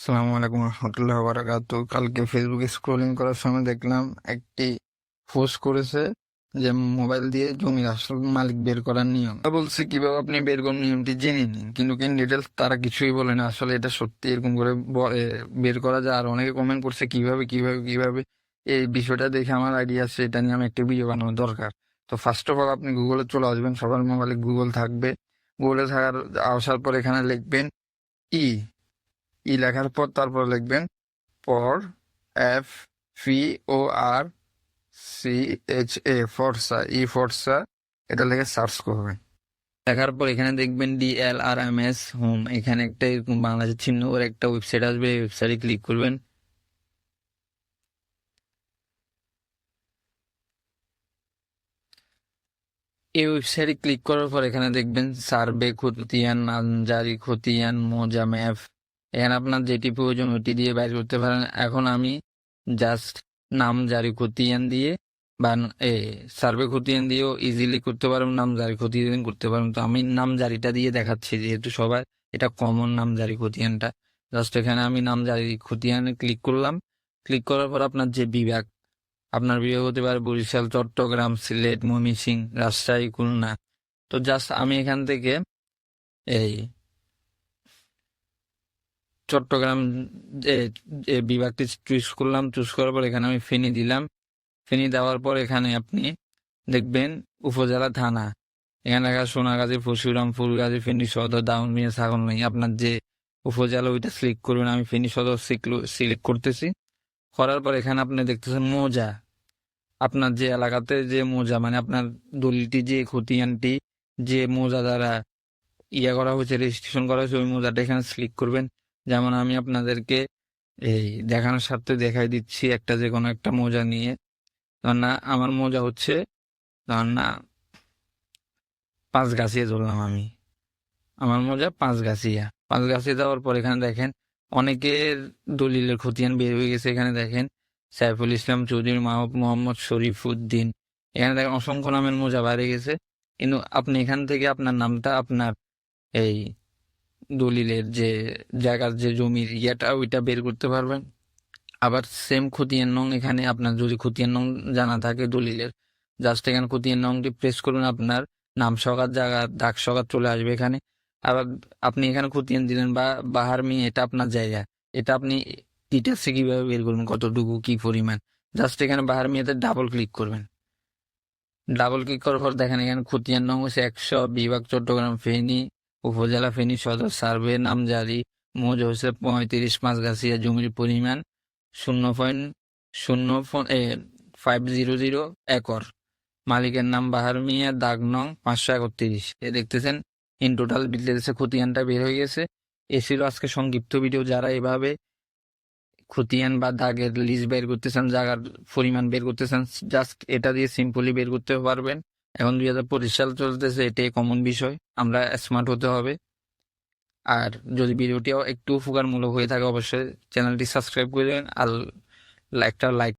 আসসালামু আলাইকুম রহমতুল্লাহ বারাকাতু। কালকে ফেসবুকে স্ক্রলিং করার সময় দেখলাম একটি পোস্ট করেছে যে মোবাইল দিয়ে জমির আসল মালিক বের করার নিয়ম বলছে, কিভাবে আপনি বের করার নিয়মটি জেনে নিন, কিন্তু ইন ডিটেলস তারা কিছুই বলে না। আসলে এটা সত্যি এরকম করে বের করা যায়? আর অনেকে কমেন্ট করছে কিভাবে কিভাবে কিভাবে। এই বিষয়টা দেখে আমার আইডিয়া আছে, এটা নিয়ে আমি একটা ভিডিও বানানো দরকার। তো ফার্স্ট অফ অল আপনি গুগলে চলে আসবেন, সবার মোবাইলে গুগল থাকবে। গুগলে আসার পর এখানে লিখবেন ই লেখার পর তারপর লিখবেন পর, FVORCHA, ফর্সা, ফর্সা, এটা লিখে সার্চ করবেন। দেখার পর এখানে দেখবেন DLRMS হোম, এখানে একটা এরকম বাংলাদেশের চিহ্ন ওর একটা ওয়েবসাইট আসবে, এই ওয়েবসাইটে ক্লিক করবেন। এই ওয়েবসাইটে ক্লিক করার পর এখানে দেখবেন সার্ভে খতিয়ান, নামজারি খতিয়ান, মৌজা ম্যাপ। এখানে আপনার যেটি প্রয়োজন ওটি দিয়ে বাইর করতে পারেন। এখন আমি জাস্ট নামজারি খতিয়ান দিয়ে বা সার্ভে খতিয়ান দিয়েও ইজিলি করতে পারবেন, নামজারি খতিয়ান করতে পারবেন। তো আমি নামজারিটা দিয়ে দেখাচ্ছি, যেহেতু সবাই এটা কমন নামজারি খতিয়ানটা। জাস্ট এখানে আমি নামজারি খতিয়ানে ক্লিক করলাম। ক্লিক করার পর আপনার যে বিভাগ, আপনার বিভাগ হতে পারে বরিশাল, চট্টগ্রাম, সিলেট, ময়মনসিংহ, রাজশাহী, খুলনা। তো জাস্ট আমি এখান থেকে এই চট্টগ্রাম যে যে বিভাগটি চুজ করলাম। চুজ করার পর এখানে আমি ফেনী দিলাম। ফেনী দেওয়ার পর এখানে আপনি দেখবেন উপজেলা, থানা। এখানে লেখা সোনাগাজী, পরশুরাম, ফুলগাজী, ফেনী সদর, দাউনমিয়া, ছাগলনাইয়া। আপনার যে উপজেলা ওইটা সিলেক্ট করবেন। আমি ফেনী সদর সিলেক্ট করতেছি। করার পর এখানে আপনি দেখতেছেন মৌজা। আপনার যে এলাকাতে যে মৌজা, মানে আপনার দলিলটি যে খতিয়ানটি যে মৌজা দ্বারা করা হয়েছে, রেজিস্ট্রেশন করা হয়েছে, ওই মৌজাটা এখানে সিলেক্ট করবেন। যেমন আমি আপনাদেরকে এই দেখানোর স্বার্থে দেখাই দিচ্ছি একটা, যে কোনো একটা মৌজা নিয়ে। ধর না আমার মৌজা হচ্ছে, ধর না পাঁচগাছিয়া ধরলাম আমি। আমার মৌজা পাঁচগাছিয়া দেওয়ার পর এখানে দেখেন অনেকের দলিলের খতিয়ান বের হয়ে গেছে। এখানে দেখেন সাইফুল ইসলাম চৌধুরী, মোহাম্মদ শরীফুদ্দিন। এখানে দেখেন অসংখ্য নামের মৌজা বাইরে গেছে। কিন্তু আপনি এখান থেকে আপনার নামটা আপনার এই দলিলের যে জায়গার যে জমির ওইটা বের করতে পারবেন। আবার সেম খতিয়ান নং, এখানে আপনার যদি খতিয়ান নং জানা থাকে দলিলের, জাস্ট এখানে খতিয়ান নংটি প্রেস করবেন, আপনার নাম সগাত জায়গা ডাক সগাত চলে আসবে এখানে। আবার আপনি এখানে খতিয়ান দিলেন বা বাহার মিয়ে, এটা আপনার জায়গা। এটা আপনি ডিটেলসে কিভাবে বের করবেন, কতটুকু কি পরিমাণ, জাস্ট এখানে বাহার মিয়েতে ডাবল ক্লিক করবেন। ডাবল ক্লিক করার পর দেখেন এখানে খতিয়ান নং হচ্ছে 100, বিভাগ চট্টগ্রাম, ফেনী, উপজেলা ফেনী সদর, সার্ভে নামজারি, মৌজা হচ্ছে 35, পাঁচগাছিয়া, জমির পরিমাণ 0.0500 একর, মালিকের নাম বাহার মিয়া, দাগ নং 531। দেখতেছেন ইন টোটাল ডিটেলসে খতিয়ানটা বের হয়ে গেছে। এ ছিল আজকে সংক্ষিপ্ত ভিডিও। যারা এভাবে খতিয়ান বা দাগের লিস্ট বের করতেছেন, জায়গার পরিমাণ বের করতেছেন, জাস্ট এটা দিয়ে সিম্পলি বের করতে পারবেন। এখন 2025 সাল চলতেছে, এটাই কমন বিষয়। আমরা স্মার্ট হতে হবে। আর যদি ভিডিওটিও একটু উপকারমূলক হয়ে থাকে, অবশ্যই চ্যানেলটি সাবস্ক্রাইব করে দেবেন আর একটা লাইক